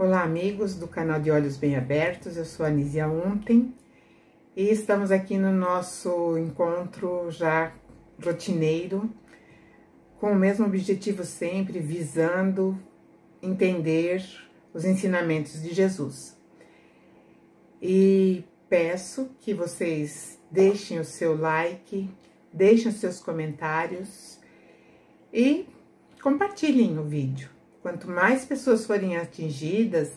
Olá, amigos do canal de Olhos Bem Abertos, eu sou a Nízia Ontem e estamos aqui no nosso encontro já rotineiro, com o mesmo objetivo sempre, visando entender os ensinamentos de Jesus. E peço que vocês deixem o seu like, deixem os seus comentários e compartilhem o vídeo. Quanto mais pessoas forem atingidas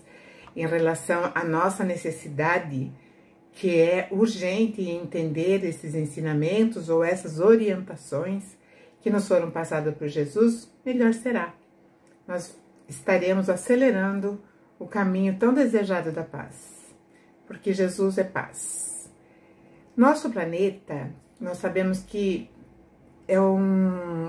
em relação à nossa necessidade, que é urgente entender esses ensinamentos ou essas orientações que nos foram passadas por Jesus, melhor será. Nós estaremos acelerando o caminho tão desejado da paz, porque Jesus é paz. Nosso planeta, nós sabemos que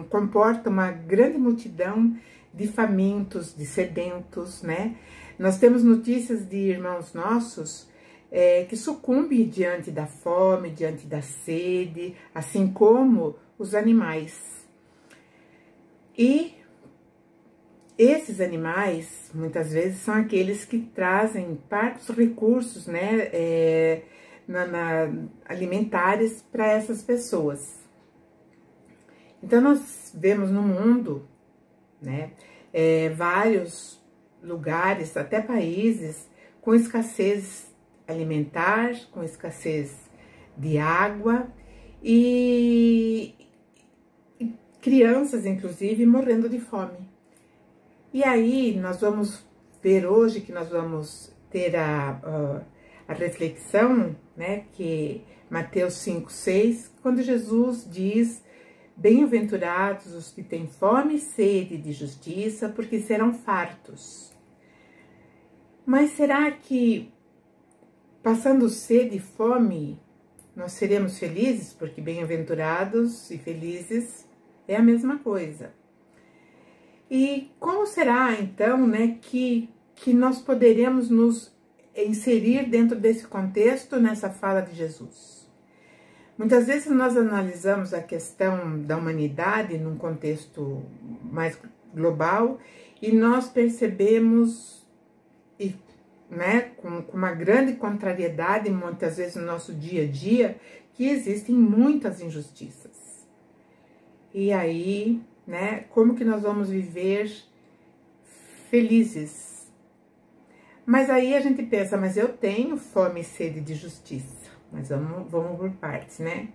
comporta uma grande multidão de famintos, de sedentos, né? Nós temos notícias de irmãos nossos que sucumbem diante da fome, diante da sede, assim como os animais. E esses animais, muitas vezes, são aqueles que trazem parte dos recursos, né, alimentares para essas pessoas. Então, nós vemos no mundo, né, vários lugares, até países, com escassez alimentar, com escassez de água e crianças, inclusive, morrendo de fome. E aí, nós vamos ver hoje que nós vamos ter a reflexão, né, que Mateus 5:6, quando Jesus diz: bem-aventurados os que têm fome e sede de justiça, porque serão fartos. Mas será que, passando sede e fome, nós seremos felizes? Porque bem-aventurados e felizes é a mesma coisa. E como será, então, né, que nós poderemos nos inserir dentro desse contexto, nessa fala de Jesus? Muitas vezes nós analisamos a questão da humanidade num contexto mais global e nós percebemos, né, com uma grande contrariedade, muitas vezes no nosso dia a dia, que existem muitas injustiças. E aí, né, como que nós vamos viver felizes? Mas aí a gente pensa, mas eu tenho fome e sede de justiça. Mas vamos por partes, né?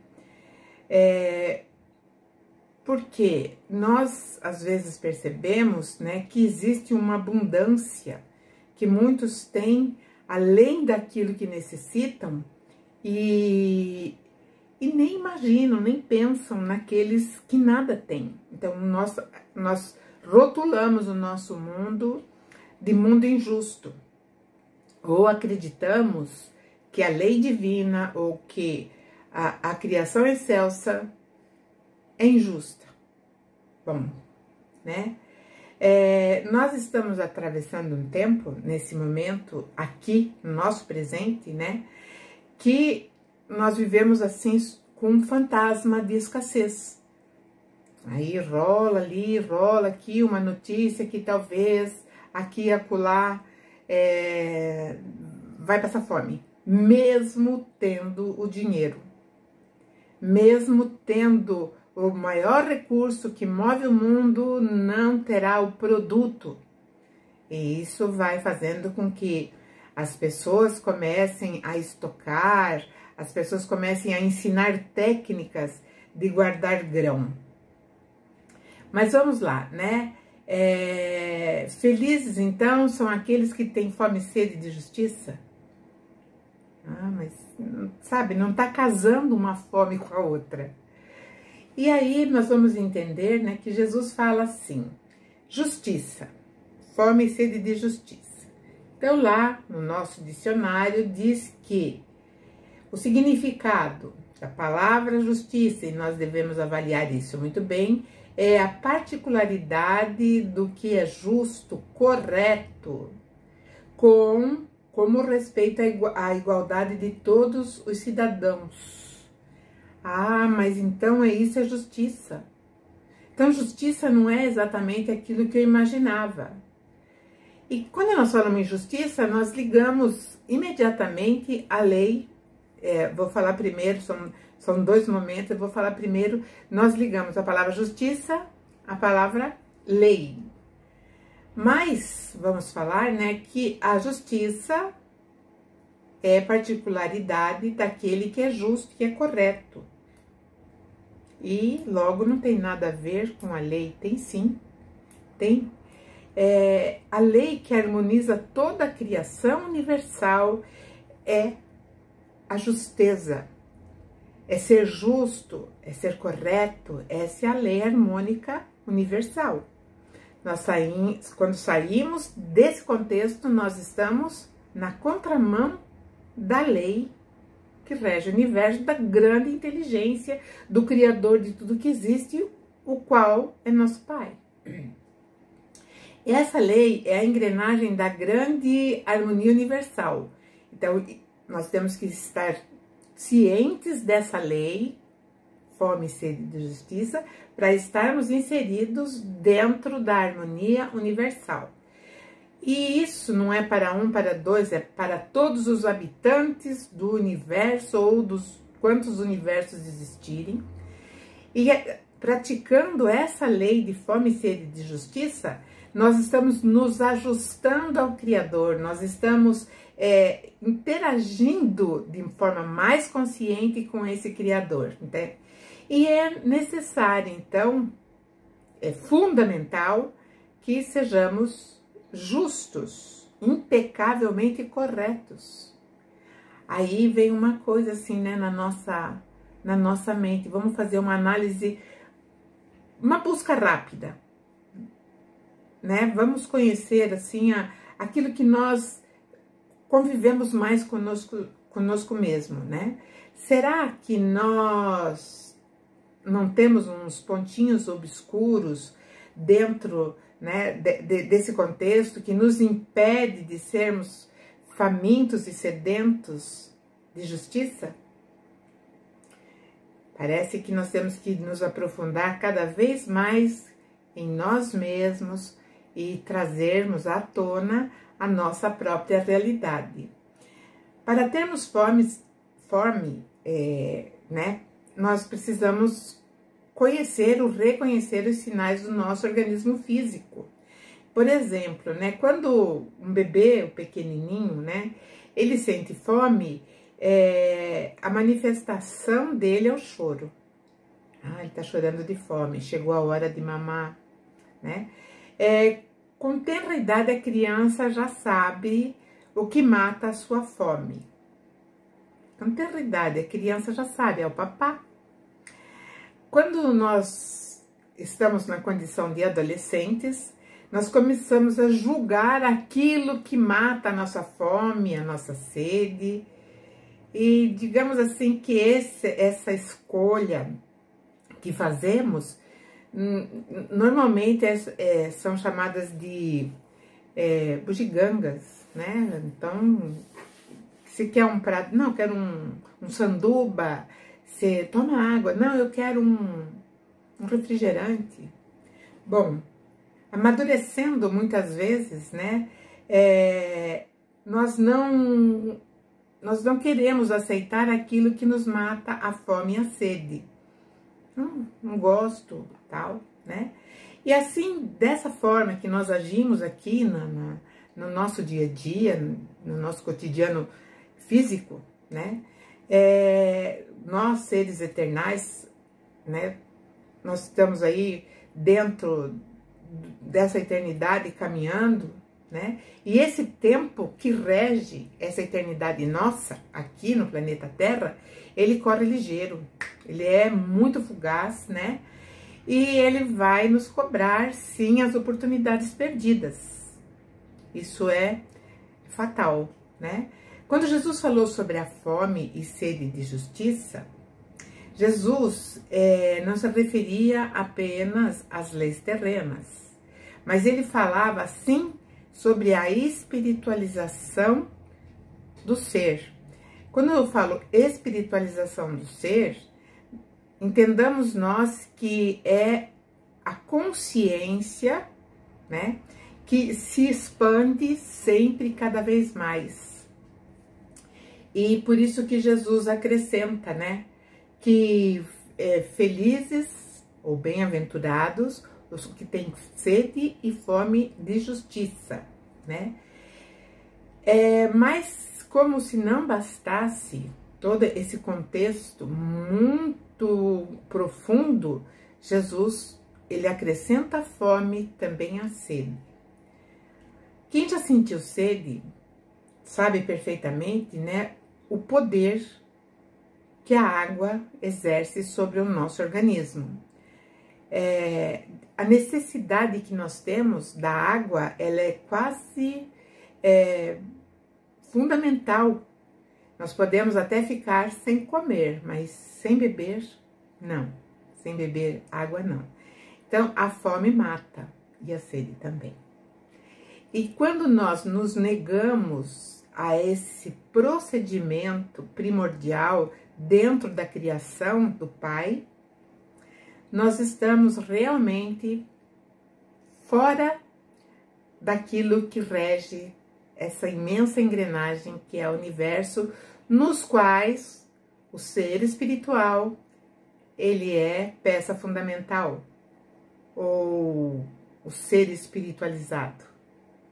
Porque nós, às vezes, percebemos, né, que existe uma abundância que muitos têm, além daquilo que necessitam, e nem imaginam, nem pensam naqueles que nada têm. Então, nós rotulamos o nosso mundo de mundo injusto, ou acreditamos que a lei divina ou que a criação excelsa é injusta. Bom, né? Nós estamos atravessando um tempo, nesse momento, aqui, no nosso presente, né? Que nós vivemos assim, com um fantasma de escassez. Aí rola ali, rola aqui uma notícia que talvez aqui e acolá vai passar fome. Mesmo tendo o dinheiro, mesmo tendo o maior recurso que move o mundo, não terá o produto. E isso vai fazendo com que as pessoas comecem a estocar, as pessoas comecem a ensinar técnicas de guardar grão. Mas vamos lá, né? Felizes, então, são aqueles que têm fome e sede de justiça? Mas, sabe, não está casando uma fome com a outra. E aí nós vamos entender, né, que Jesus fala assim, justiça, fome e sede de justiça. Então lá no nosso dicionário diz que o significado da palavra justiça, e nós devemos avaliar isso muito bem, é a particularidade do que é justo, correto, como respeita a igualdade de todos os cidadãos. Mas então isso é justiça. Então justiça não é exatamente aquilo que eu imaginava. E quando nós falamos em justiça, nós ligamos imediatamente a lei. Vou falar primeiro, são dois momentos, eu vou falar primeiro, nós ligamos a palavra justiça à palavra lei. Mas vamos falar, né, que a justiça é particularidade daquele que é justo, que é correto. E logo não tem nada a ver com a lei. Tem sim, tem. A lei que harmoniza toda a criação universal é a justeza. É ser justo, é ser correto. Essa é a lei harmônica universal. Quando saímos desse contexto, nós estamos na contramão da lei que rege o universo, da grande inteligência, do Criador de tudo que existe, o qual é nosso Pai. Essa lei é a engrenagem da grande harmonia universal. Então, nós temos que estar cientes dessa lei, fome, sede de justiça, para estarmos inseridos dentro da harmonia universal. E isso não é para um, para dois, é para todos os habitantes do universo ou dos quantos universos existirem. E praticando essa lei de fome, sede de justiça, nós estamos nos ajustando ao Criador, nós estamos interagindo de forma mais consciente com esse Criador. Entende? E é necessário, então, é fundamental que sejamos justos, impecavelmente corretos. Aí vem uma coisa assim, né, na nossa mente. Vamos fazer uma análise, uma busca rápida, né? Vamos conhecer assim aquilo que nós convivemos mais conosco mesmo, né? Será que nós não temos uns pontinhos obscuros dentro, né, desse contexto que nos impede de sermos famintos e sedentos de justiça? Parece que nós temos que nos aprofundar cada vez mais em nós mesmos e trazermos à tona a nossa própria realidade. Para termos fome, né, nós precisamos reconhecer os sinais do nosso organismo físico. Por exemplo, né, quando um bebê, o pequenininho, né, ele sente fome, a manifestação dele é o choro. Ele tá chorando de fome, chegou a hora de mamar, né? Com tenra idade, a criança já sabe o que mata a sua fome. Com tenra idade, a criança já sabe, é o papá. Quando nós estamos na condição de adolescentes, nós começamos a julgar aquilo que mata a nossa fome, a nossa sede. E digamos assim que essa escolha que fazemos, normalmente são chamadas de bugigangas, né? Então, se quer um prato, não, eu quero um sanduba, você toma água, não, eu quero um refrigerante. Bom, amadurecendo muitas vezes, né, nós não queremos aceitar aquilo que nos mata a fome e a sede. Não gosto, tal, né? E assim, dessa forma que nós agimos aqui no nosso dia a dia, no nosso cotidiano físico, né? Nós, seres eternais, né? Nós estamos aí dentro dessa eternidade caminhando, né? E esse tempo que rege essa eternidade nossa aqui no planeta Terra, ele corre ligeiro, ele é muito fugaz, né? E ele vai nos cobrar, sim, as oportunidades perdidas. Isso é fatal, né? Quando Jesus falou sobre a fome e sede de justiça, Jesus não se referia apenas às leis terrenas, mas ele falava, sim, sobre a espiritualização do ser. Quando eu falo espiritualização do ser, entendamos nós que é a consciência, né, que se expande sempre cada vez mais. E por isso que Jesus acrescenta, né, que felizes ou bem-aventurados os que têm sede e fome de justiça, né? Mas como se não bastasse todo esse contexto muito profundo, Jesus, ele acrescenta a fome também a sede. Quem já sentiu sede sabe perfeitamente, né, o poder que a água exerce sobre o nosso organismo. A necessidade que nós temos da água, ela é quase fundamental. Nós podemos até ficar sem comer, mas sem beber, não. Sem beber água, não. Então, a fome mata e a sede também. E quando nós nos negamos a esse procedimento primordial dentro da criação do Pai, nós estamos realmente fora daquilo que rege essa imensa engrenagem que é o universo, nos quais o ser espiritual, ele é peça fundamental, ou o ser espiritualizado,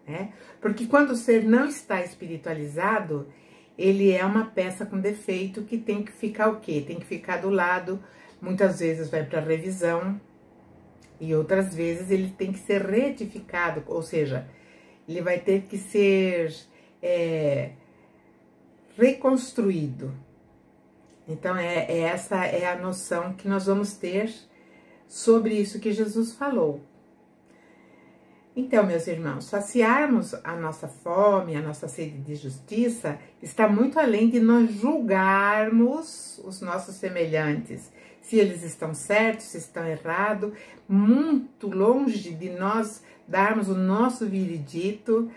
né? Porque quando o ser não está espiritualizado, ele é uma peça com defeito que tem que ficar o quê? Tem que ficar do lado, muitas vezes vai para revisão, e outras vezes ele tem que ser retificado, ou seja, ele vai ter que ser reconstruído. Então, essa é a noção que nós vamos ter sobre isso que Jesus falou. Então, meus irmãos, saciarmos a nossa fome, a nossa sede de justiça, está muito além de nós julgarmos os nossos semelhantes, se eles estão certos, se estão errados, muito longe de nós darmos o nosso veredito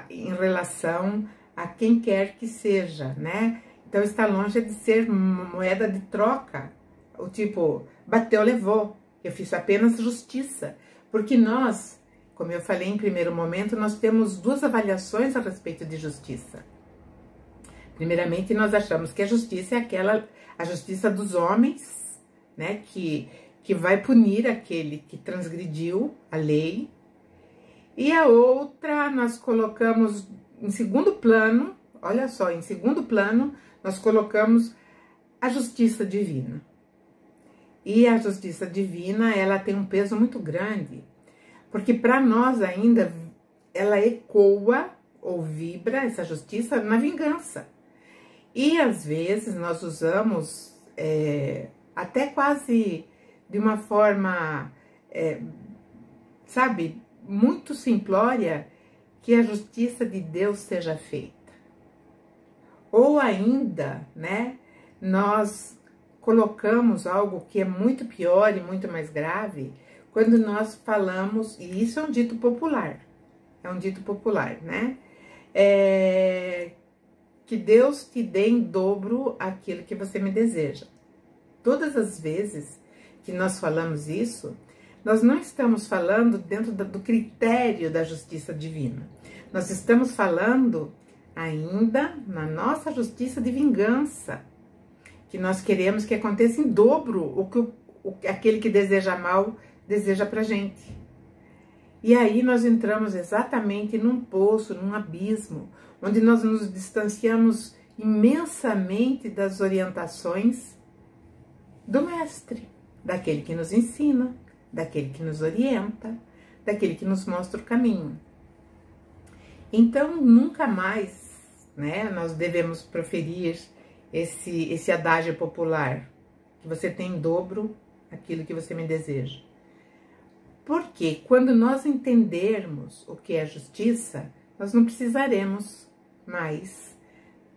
em relação a quem quer que seja, né? Então, está longe de ser moeda de troca, o tipo, bateu, levou, eu fiz apenas justiça, porque nós, como eu falei em primeiro momento, nós temos duas avaliações a respeito de justiça. Primeiramente, nós achamos que a justiça é a justiça dos homens, né, que vai punir aquele que transgrediu a lei. E a outra nós colocamos em segundo plano, olha só, em segundo plano, nós colocamos a justiça divina. E a justiça divina, ela tem um peso muito grande, porque para nós ainda ela ecoa ou vibra, essa justiça, na vingança. E às vezes nós usamos até quase de uma forma, sabe, muito simplória, que a justiça de Deus seja feita. Ou ainda, né, nós colocamos algo que é muito pior e muito mais grave, quando nós falamos, e isso é um dito popular, né? Que Deus te dê em dobro aquilo que você me deseja. Todas as vezes que nós falamos isso, nós não estamos falando dentro do critério da justiça divina. Nós estamos falando ainda na nossa justiça de vingança, que nós queremos que aconteça em dobro o que aquele que deseja mal deseja pra gente. E aí nós entramos exatamente num poço, num abismo, onde nós nos distanciamos imensamente das orientações do mestre, daquele que nos ensina, daquele que nos orienta, daquele que nos mostra o caminho. Então, nunca mais, né, nós devemos proferir esse adágio popular, que você tem em dobro aquilo que você me deseja. Porque quando nós entendermos o que é justiça, nós não precisaremos mais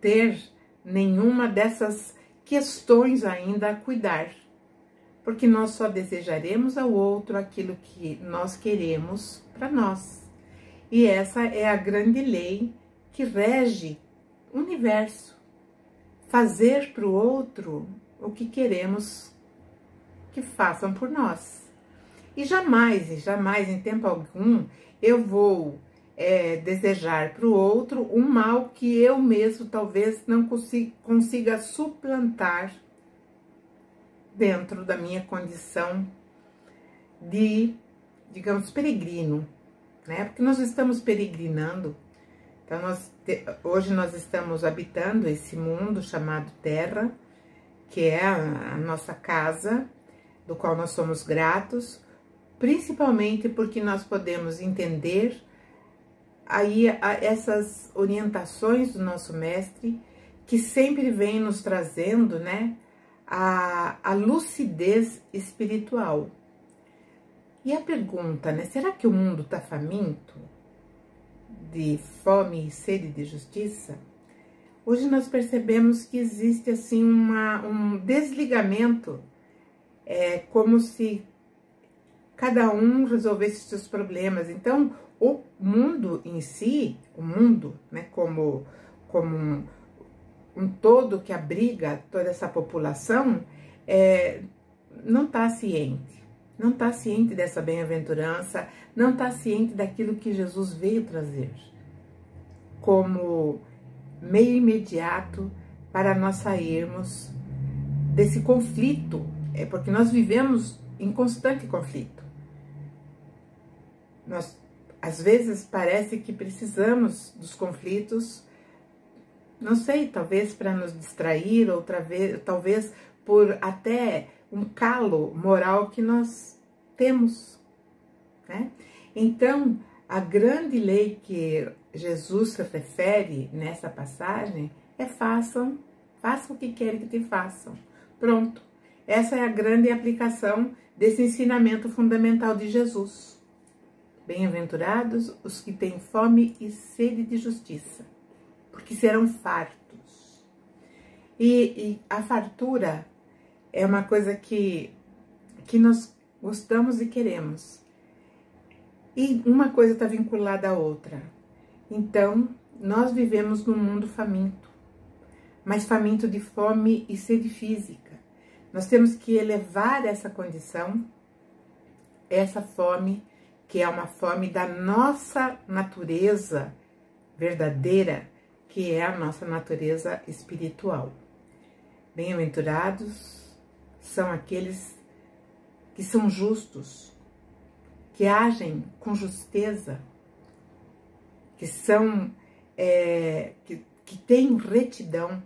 ter nenhuma dessas questões ainda a cuidar, porque nós só desejaremos ao outro aquilo que nós queremos para nós. E essa é a grande lei que rege o universo. Fazer para o outro o que queremos que façam por nós. E jamais, em tempo algum, eu vou desejar para o outro um mal que eu mesmo talvez não consiga suplantar dentro da minha condição de, digamos, peregrino, né? Porque nós estamos peregrinando. Então, hoje nós estamos habitando esse mundo chamado Terra, que é a nossa casa, do qual nós somos gratos, principalmente porque nós podemos entender aí essas orientações do nosso mestre, que sempre vem nos trazendo, né, a lucidez espiritual. E a pergunta, né, será que o mundo está faminto de fome e sede de justiça? Hoje nós percebemos que existe assim um desligamento, como se cada um resolvesse seus problemas. Então, o mundo em si, o mundo, né, como um todo que abriga toda essa população, não está ciente. Não está ciente dessa bem-aventurança, não está ciente daquilo que Jesus veio trazer como meio imediato para nós sairmos desse conflito, porque nós vivemos em constante conflito. Nós, às vezes, parece que precisamos dos conflitos, não sei, talvez para nos distrair, talvez por até um calo moral que nós temos, né? Então, a grande lei que Jesus se refere nessa passagem é façam o que querem que te façam. Pronto. Essa é a grande aplicação desse ensinamento fundamental de Jesus. Bem-aventurados os que têm fome e sede de justiça, porque serão fartos. E a fartura é uma coisa que nós gostamos e queremos. E uma coisa está vinculada à outra. Então, nós vivemos num mundo faminto, mas faminto de fome e sede física. Nós temos que elevar essa condição, essa fome, que é uma fome da nossa natureza verdadeira, que é a nossa natureza espiritual. Bem-aventurados são aqueles que são justos, que agem com justeza, que são, que têm retidão.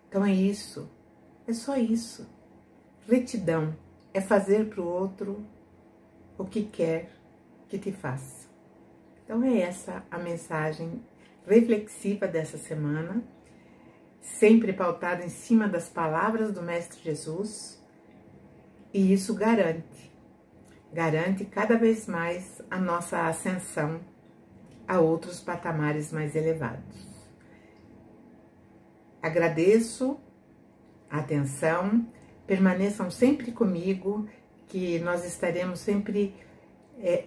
Então é isso, é só isso. Retidão é fazer para o outro o que quer que te faça. Então é essa a mensagem reflexiva dessa semana, sempre pautada em cima das palavras do Mestre Jesus, e isso garante cada vez mais a nossa ascensão a outros patamares mais elevados. Agradeço a atenção, permaneçam sempre comigo, que nós estaremos sempre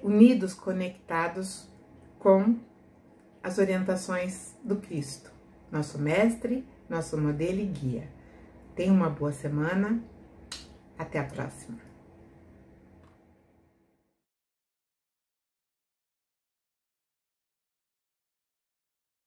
unidos, conectados com as orientações do Cristo, nosso mestre, nosso modelo e guia. Tenha uma boa semana, até a próxima.